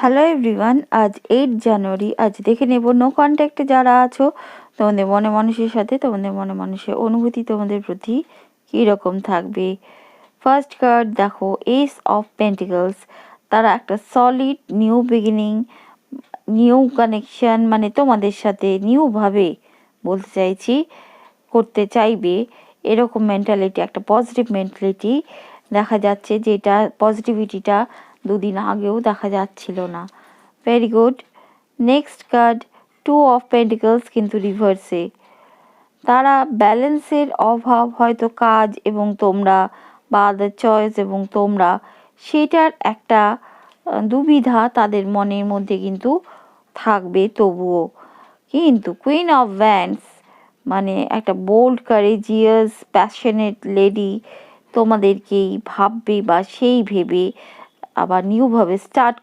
Hello everyone, আজ 8 জানুয়ারি। আজ দেখে নেব নো কন্ট্যাক্টে যারা আছো তোমাদের মনে মানুষের সাথে তোমাদের মনে মানুষের অনুভূতি তোমাদের প্রতি কীরকম থাকবে। ফার্স্ট কার্ড দেখো, এস অফ পেন্টিকলস। তারা একটা solid new beginning, new connection, মানে তোমাদের সাথে নিউভাবে বলতে চাইছি করতে চাইবে এরকম মেন্টালিটি, একটা পজিটিভ মেন্টালিটি দেখা যাচ্ছে, যেটা পজিটিভিটিটা দুদিন আগেও দেখা যাচ্ছিল না। Very good. Next card, 2 of pentacles, কিন্তু রিভার্সে। তারা ব্যালেন্সের অভাব, হয়তো কাজ এবং তোমরা বা আদার চয়েস এবং তোমরা, সেটার একটা দুবিধা তাদের মনের মধ্যে কিন্তু থাকবে তবুও। কিন্তু কুইন অফ ভ্যান্ডস, মানে একটা বোল্ড, কারেজিয়াস, প্যাশনেট লেডি তোমাদেরকেই ভাববে বা সেই ভেবে আবার নিউভাবে স্টার্ট